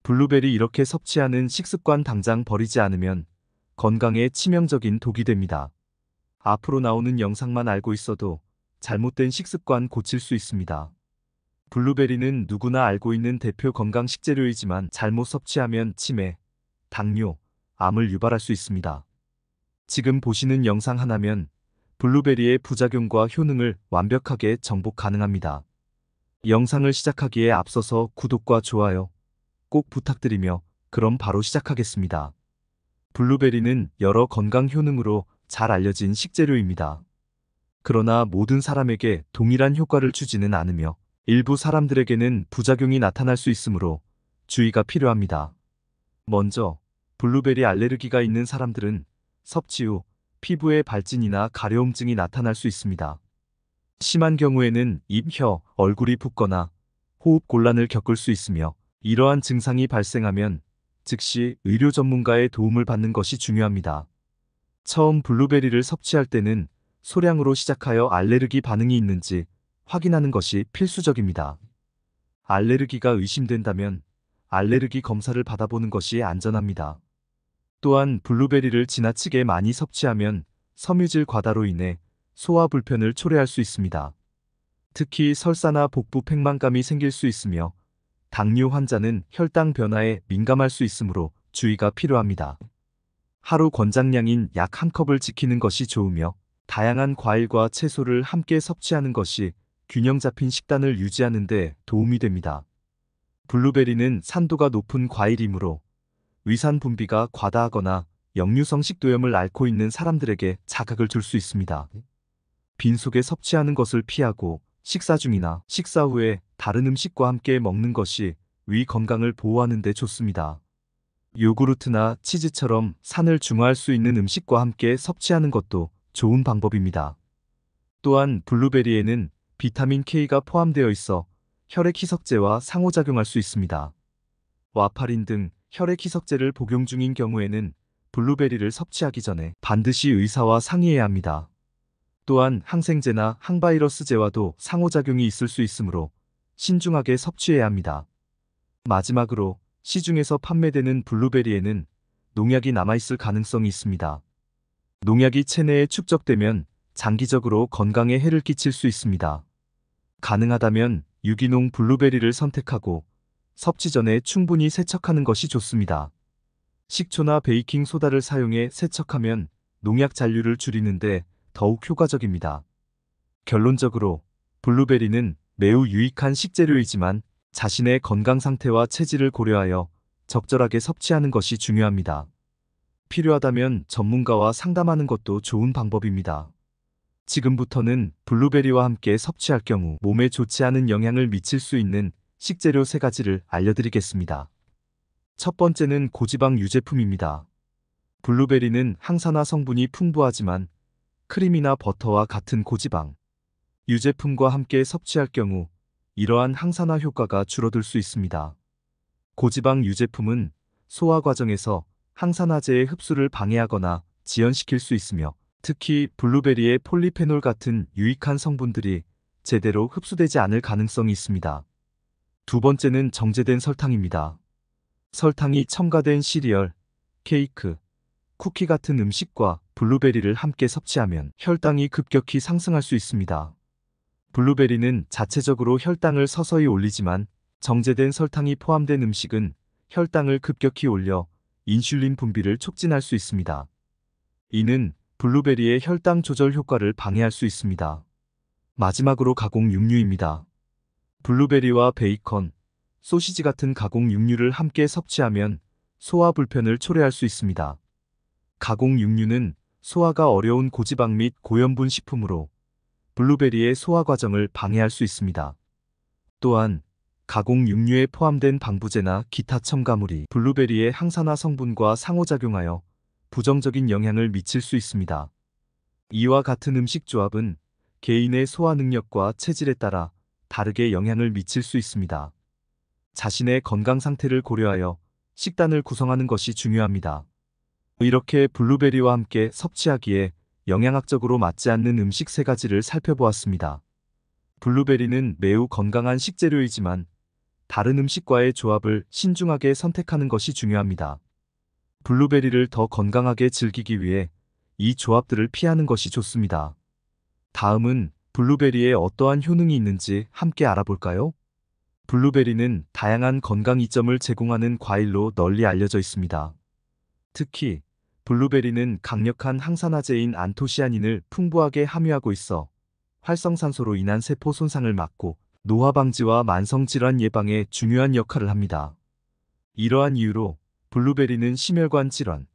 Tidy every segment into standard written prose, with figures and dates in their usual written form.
블루베리 이렇게 섭취하는 식습관 당장 버리지 않으면 건강에 치명적인 독이 됩니다. 앞으로 나오는 영상만 알고 있어도 잘못된 식습관 고칠 수 있습니다. 블루베리는 누구나 알고 있는 대표 건강 식재료이지만 잘못 섭취하면 치매, 당뇨, 암을 유발할 수 있습니다. 지금 보시는 영상 하나면 블루베리의 부작용과 효능을 완벽하게 정복 가능합니다. 영상을 시작하기에 앞서서 구독과 좋아요 꼭 부탁드리며 그럼 바로 시작하겠습니다. 블루베리는 여러 건강 효능으로 잘 알려진 식재료입니다. 그러나 모든 사람에게 동일한 효과를 주지는 않으며 일부 사람들에게는 부작용이 나타날 수 있으므로 주의가 필요합니다. 먼저 블루베리 알레르기가 있는 사람들은 섭취 후 피부에 발진이나 가려움증이 나타날 수 있습니다. 심한 경우에는 입, 혀, 얼굴이 붓거나 호흡 곤란을 겪을 수 있으며 이러한 증상이 발생하면 즉시 의료 전문가의 도움을 받는 것이 중요합니다. 처음 블루베리를 섭취할 때는 소량으로 시작하여 알레르기 반응이 있는지 확인하는 것이 필수적입니다. 알레르기가 의심된다면 알레르기 검사를 받아보는 것이 안전합니다. 또한 블루베리를 지나치게 많이 섭취하면 섬유질 과다로 인해 소화 불편을 초래할 수 있습니다. 특히 설사나 복부 팽만감이 생길 수 있으며 당뇨 환자는 혈당 변화에 민감할 수 있으므로 주의가 필요합니다. 하루 권장량인 약 1컵을 지키는 것이 좋으며 다양한 과일과 채소를 함께 섭취하는 것이 균형 잡힌 식단을 유지하는 데 도움이 됩니다. 블루베리는 산도가 높은 과일이므로 위산 분비가 과다하거나 역류성 식도염을 앓고 있는 사람들에게 자극을 줄 수 있습니다. 빈속에 섭취하는 것을 피하고 식사 중이나 식사 후에 다른 음식과 함께 먹는 것이 위 건강을 보호하는 데 좋습니다. 요구르트나 치즈처럼 산을 중화할 수 있는 음식과 함께 섭취하는 것도 좋은 방법입니다. 또한 블루베리에는 비타민 K가 포함되어 있어 혈액 희석제와 상호작용할 수 있습니다. 와파린 등 혈액 희석제를 복용 중인 경우에는 블루베리를 섭취하기 전에 반드시 의사와 상의해야 합니다. 또한 항생제나 항바이러스제와도 상호작용이 있을 수 있으므로 신중하게 섭취해야 합니다. 마지막으로 시중에서 판매되는 블루베리에는 농약이 남아있을 가능성이 있습니다. 농약이 체내에 축적되면 장기적으로 건강에 해를 끼칠 수 있습니다. 가능하다면 유기농 블루베리를 선택하고 섭취 전에 충분히 세척하는 것이 좋습니다. 식초나 베이킹 소다를 사용해 세척하면 농약 잔류를 줄이는데 더욱 효과적입니다. 결론적으로 블루베리는 매우 유익한 식재료이지만 자신의 건강 상태와 체질을 고려하여 적절하게 섭취하는 것이 중요합니다. 필요하다면 전문가와 상담하는 것도 좋은 방법입니다. 지금부터는 블루베리와 함께 섭취할 경우 몸에 좋지 않은 영향을 미칠 수 있는 식재료 3가지를 알려드리겠습니다. 첫 번째는 고지방 유제품입니다. 블루베리는 항산화 성분이 풍부하지만 크림이나 버터와 같은 고지방 유제품과 함께 섭취할 경우 이러한 항산화 효과가 줄어들 수 있습니다. 고지방 유제품은 소화 과정에서 항산화제의 흡수를 방해하거나 지연시킬 수 있으며 특히 블루베리의 폴리페놀 같은 유익한 성분들이 제대로 흡수되지 않을 가능성이 있습니다. 두 번째는 정제된 설탕입니다. 설탕이 첨가된 시리얼, 케이크, 쿠키 같은 음식과 블루베리를 함께 섭취하면 혈당이 급격히 상승할 수 있습니다. 블루베리는 자체적으로 혈당을 서서히 올리지만 정제된 설탕이 포함된 음식은 혈당을 급격히 올려 인슐린 분비를 촉진할 수 있습니다. 이는 블루베리의 혈당 조절 효과를 방해할 수 있습니다. 마지막으로 가공 육류입니다. 블루베리와 베이컨, 소시지 같은 가공 육류를 함께 섭취하면 소화 불편을 초래할 수 있습니다. 가공 육류는 소화가 어려운 고지방 및 고염분 식품으로 블루베리의 소화 과정을 방해할 수 있습니다. 또한 가공 육류에 포함된 방부제나 기타 첨가물이 블루베리의 항산화 성분과 상호작용하여 부정적인 영향을 미칠 수 있습니다. 이와 같은 음식 조합은 개인의 소화 능력과 체질에 따라 다르게 영향을 미칠 수 있습니다. 자신의 건강 상태를 고려하여 식단을 구성하는 것이 중요합니다. 이렇게 블루베리와 함께 섭취하기에 영양학적으로 맞지 않는 음식 3가지를 살펴보았습니다. 블루베리는 매우 건강한 식재료이지만 다른 음식과의 조합을 신중하게 선택하는 것이 중요합니다. 블루베리를 더 건강하게 즐기기 위해 이 조합들을 피하는 것이 좋습니다. 다음은 블루베리에 어떠한 효능이 있는지 함께 알아볼까요? 블루베리는 다양한 건강 이점을 제공하는 과일로 널리 알려져 있습니다. 특히 블루베리는 강력한 항산화제인 안토시아닌을 풍부하게 함유하고 있어 활성산소로 인한 세포 손상을 막고 노화 방지와 만성질환 예방에 중요한 역할을 합니다. 이러한 이유로 블루베리는 심혈관 질환,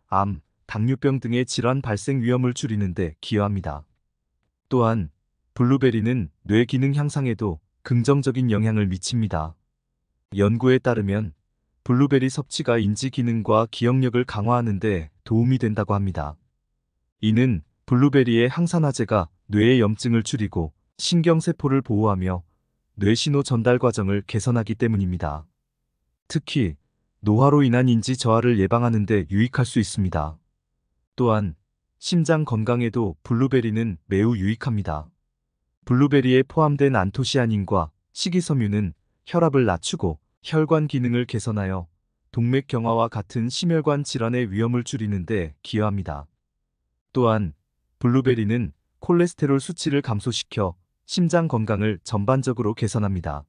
암, 당뇨병 등의 질환 발생 위험을 줄이는 데 기여합니다. 또한 블루베리는 뇌 기능 향상에도 긍정적인 영향을 미칩니다. 연구에 따르면 블루베리 섭취가 인지 기능과 기억력을 강화하는 데 도움이 된다고 합니다. 이는 블루베리의 항산화제가 뇌의 염증을 줄이고 신경세포를 보호하며 뇌신호 전달 과정을 개선하기 때문입니다. 특히 노화로 인한 인지 저하를 예방하는 데 유익할 수 있습니다. 또한 심장 건강에도 블루베리는 매우 유익합니다. 블루베리에 포함된 안토시아닌과 식이섬유는 혈압을 낮추고 혈관 기능을 개선하여 동맥 경화와 같은 심혈관 질환의 위험을 줄이는 데 기여합니다. 또한 블루베리는 콜레스테롤 수치를 감소시켜 심장 건강을 전반적으로 개선합니다.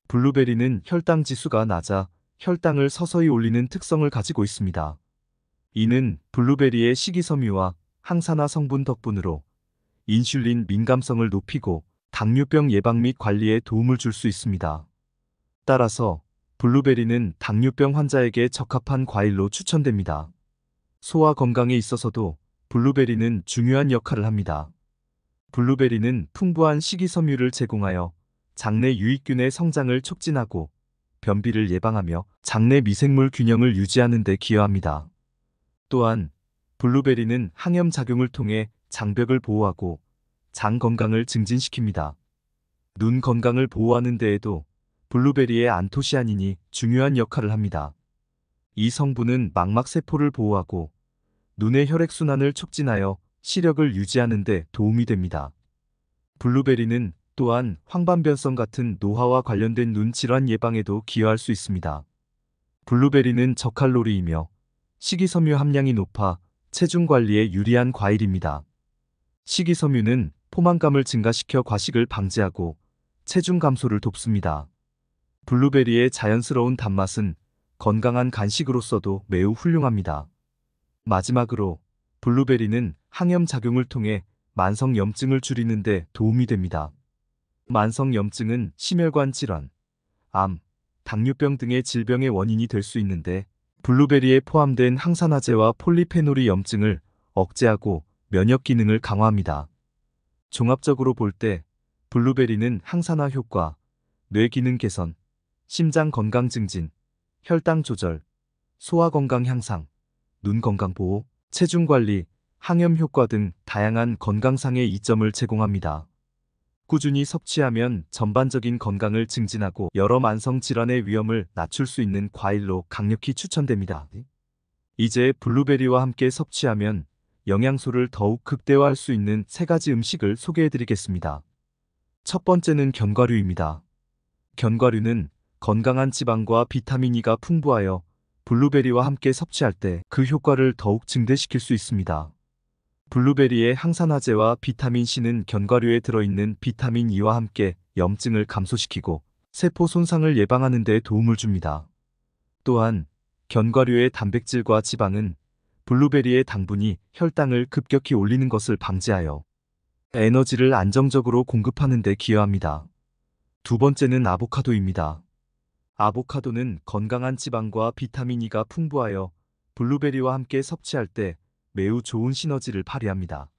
블루베리는 혈당 지수가 낮아 혈당을 서서히 올리는 특성을 가지고 있습니다. 이는 블루베리의 식이섬유와 항산화 성분 덕분으로 인슐린 민감성을 높이고 당뇨병 예방 및 관리에 도움을 줄 수 있습니다. 따라서 블루베리는 당뇨병 환자에게 적합한 과일로 추천됩니다. 소화 건강에 있어서도 블루베리는 중요한 역할을 합니다. 블루베리는 풍부한 식이섬유를 제공하여 장내 유익균의 성장을 촉진하고 변비를 예방하며 장내 미생물 균형을 유지하는 데 기여합니다. 또한 블루베리는 항염 작용을 통해 장벽을 보호하고 장 건강을 증진시킵니다. 눈 건강을 보호하는 데에도 블루베리의 안토시아닌이 중요한 역할을 합니다. 이 성분은 망막세포를 보호하고 눈의 혈액순환을 촉진하여 시력을 유지하는 데 도움이 됩니다. 블루베리는 또한 황반변성 같은 노화와 관련된 눈 질환 예방에도 기여할 수 있습니다. 블루베리는 저칼로리이며 식이섬유 함량이 높아 체중 관리에 유리한 과일입니다. 식이섬유는 포만감을 증가시켜 과식을 방지하고 체중 감소를 돕습니다. 블루베리의 자연스러운 단맛은 건강한 간식으로서도 매우 훌륭합니다. 마지막으로 블루베리는 항염 작용을 통해 만성 염증을 줄이는 데 도움이 됩니다. 만성 염증은 심혈관 질환, 암, 당뇨병 등의 질병의 원인이 될 수 있는데 블루베리에 포함된 항산화제와 폴리페놀이 염증을 억제하고 면역 기능을 강화합니다. 종합적으로 볼 때 블루베리는 항산화 효과, 뇌 기능 개선, 심장 건강 증진, 혈당 조절, 소화 건강 향상, 눈 건강 보호, 체중 관리, 항염 효과 등 다양한 건강상의 이점을 제공합니다. 꾸준히 섭취하면 전반적인 건강을 증진하고 여러 만성 질환의 위험을 낮출 수 있는 과일로 강력히 추천됩니다. 이제 블루베리와 함께 섭취하면 영양소를 더욱 극대화할 수 있는 3가지 음식을 소개해드리겠습니다. 첫 번째는 견과류입니다. 견과류는 건강한 지방과 비타민 E가 풍부하여 블루베리와 함께 섭취할 때 그 효과를 더욱 증대시킬 수 있습니다. 블루베리의 항산화제와 비타민 C는 견과류에 들어있는 비타민 E와 함께 염증을 감소시키고 세포 손상을 예방하는 데 도움을 줍니다. 또한 견과류의 단백질과 지방은 블루베리의 당분이 혈당을 급격히 올리는 것을 방지하여 에너지를 안정적으로 공급하는 데 기여합니다. 두 번째는 아보카도입니다. 아보카도는 건강한 지방과 비타민 E가 풍부하여 블루베리와 함께 섭취할 때 매우 좋은 시너지를 발휘합니다.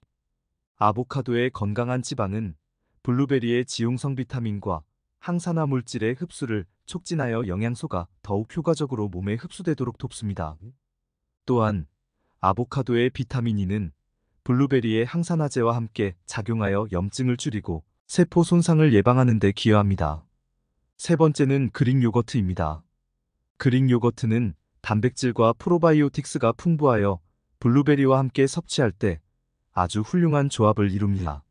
아보카도의 건강한 지방은 블루베리의 지용성 비타민과 항산화 물질의 흡수를 촉진하여 영양소가 더욱 효과적으로 몸에 흡수되도록 돕습니다. 또한 아보카도의 비타민 E는 블루베리의 항산화제와 함께 작용하여 염증을 줄이고 세포 손상을 예방하는 데 기여합니다. 세 번째는 그릭 요거트입니다. 그릭 요거트는 단백질과 프로바이오틱스가 풍부하여 블루베리와 함께 섭취할 때 아주 훌륭한 조합을 이룹니다.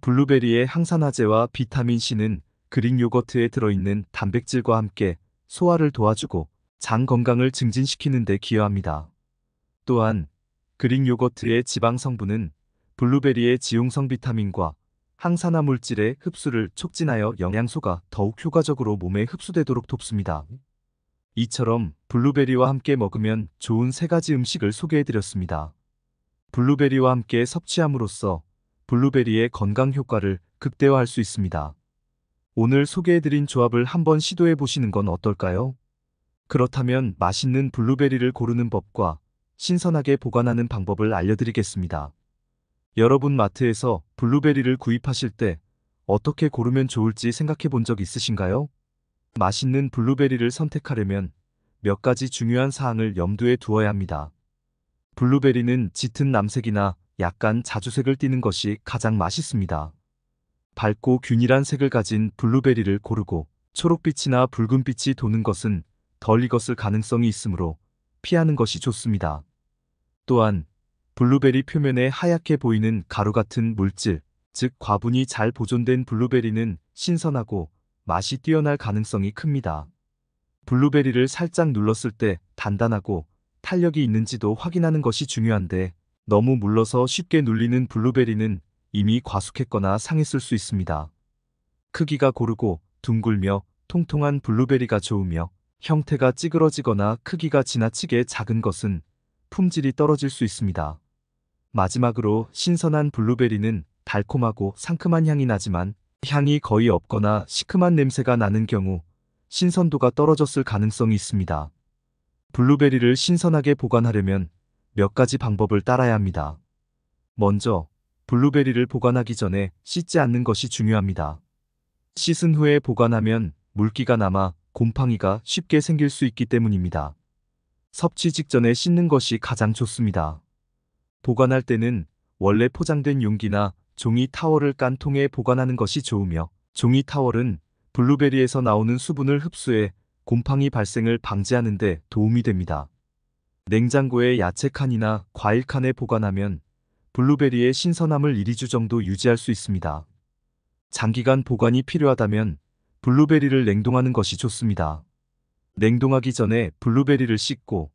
블루베리의 항산화제와 비타민 C는 그릭 요거트에 들어있는 단백질과 함께 소화를 도와주고 장 건강을 증진시키는 데 기여합니다. 또한 그릭 요거트의 지방 성분은 블루베리의 지용성 비타민과 항산화 물질의 흡수를 촉진하여 영양소가 더욱 효과적으로 몸에 흡수되도록 돕습니다. 이처럼 블루베리와 함께 먹으면 좋은 3가지 음식을 소개해드렸습니다. 블루베리와 함께 섭취함으로써 블루베리의 건강 효과를 극대화할 수 있습니다. 오늘 소개해드린 조합을 한번 시도해 보시는 건 어떨까요? 그렇다면 맛있는 블루베리를 고르는 법과 신선하게 보관하는 방법을 알려드리겠습니다. 여러분 마트에서 블루베리를 구입하실 때 어떻게 고르면 좋을지 생각해 본 적 있으신가요? 맛있는 블루베리를 선택하려면 몇 가지 중요한 사항을 염두에 두어야 합니다. 블루베리는 짙은 남색이나 약간 자주색을 띠는 것이 가장 맛있습니다. 밝고 균일한 색을 가진 블루베리를 고르고 초록빛이나 붉은빛이 도는 것은 덜 익었을 가능성이 있으므로 피하는 것이 좋습니다. 또한 블루베리 표면에 하얗게 보이는 가루 같은 물질, 즉 과분이 잘 보존된 블루베리는 신선하고 맛이 뛰어날 가능성이 큽니다. 블루베리를 살짝 눌렀을 때 단단하고 탄력이 있는지도 확인하는 것이 중요한데 너무 물러서 쉽게 눌리는 블루베리는 이미 과숙했거나 상했을 수 있습니다. 크기가 고르고 둥글며 통통한 블루베리가 좋으며 형태가 찌그러지거나 크기가 지나치게 작은 것은 품질이 떨어질 수 있습니다. 마지막으로 신선한 블루베리는 달콤하고 상큼한 향이 나지만 향이 거의 없거나 시큼한 냄새가 나는 경우 신선도가 떨어졌을 가능성이 있습니다. 블루베리를 신선하게 보관하려면 몇 가지 방법을 따라야 합니다. 먼저 블루베리를 보관하기 전에 씻지 않는 것이 중요합니다. 씻은 후에 보관하면 물기가 남아 곰팡이가 쉽게 생길 수 있기 때문입니다. 섭취 직전에 씻는 것이 가장 좋습니다. 보관할 때는 원래 포장된 용기나 종이 타월을 깐 통에 보관하는 것이 좋으며 종이 타월은 블루베리에서 나오는 수분을 흡수해 곰팡이 발생을 방지하는 데 도움이 됩니다. 냉장고에 야채 칸이나 과일 칸에 보관하면 블루베리의 신선함을 1~2주 정도 유지할 수 있습니다. 장기간 보관이 필요하다면 블루베리를 냉동하는 것이 좋습니다. 냉동하기 전에 블루베리를 씻고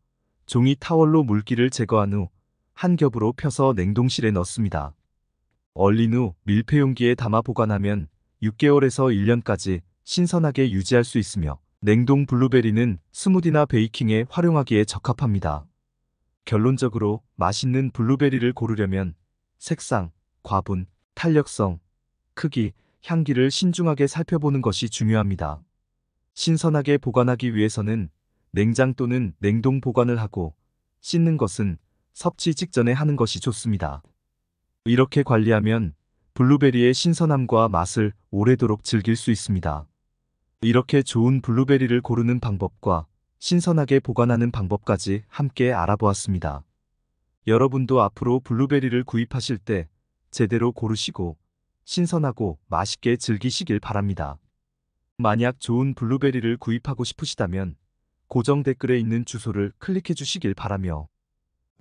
종이 타월로 물기를 제거한 후 한 겹으로 펴서 냉동실에 넣습니다. 얼린 후 밀폐 용기에 담아 보관하면 6개월에서 1년까지 신선하게 유지할 수 있으며 냉동 블루베리는 스무디나 베이킹에 활용하기에 적합합니다. 결론적으로 맛있는 블루베리를 고르려면 색상, 과분, 탄력성, 크기, 향기를 신중하게 살펴보는 것이 중요합니다. 신선하게 보관하기 위해서는 냉장 또는 냉동 보관을 하고 씻는 것은 섭취 직전에 하는 것이 좋습니다. 이렇게 관리하면 블루베리의 신선함과 맛을 오래도록 즐길 수 있습니다. 이렇게 좋은 블루베리를 고르는 방법과 신선하게 보관하는 방법까지 함께 알아보았습니다. 여러분도 앞으로 블루베리를 구입하실 때 제대로 고르시고 신선하고 맛있게 즐기시길 바랍니다. 만약 좋은 블루베리를 구입하고 싶으시다면 고정 댓글에 있는 주소를 클릭해 주시길 바라며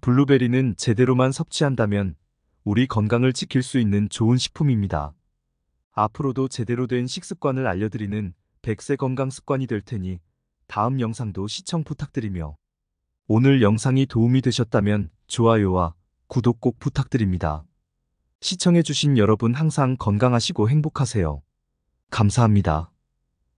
블루베리는 제대로만 섭취한다면 우리 건강을 지킬 수 있는 좋은 식품입니다. 앞으로도 제대로 된 식습관을 알려드리는 100세 건강 습관이 될 테니 다음 영상도 시청 부탁드리며 오늘 영상이 도움이 되셨다면 좋아요와 구독 꼭 부탁드립니다. 시청해주신 여러분 항상 건강하시고 행복하세요. 감사합니다.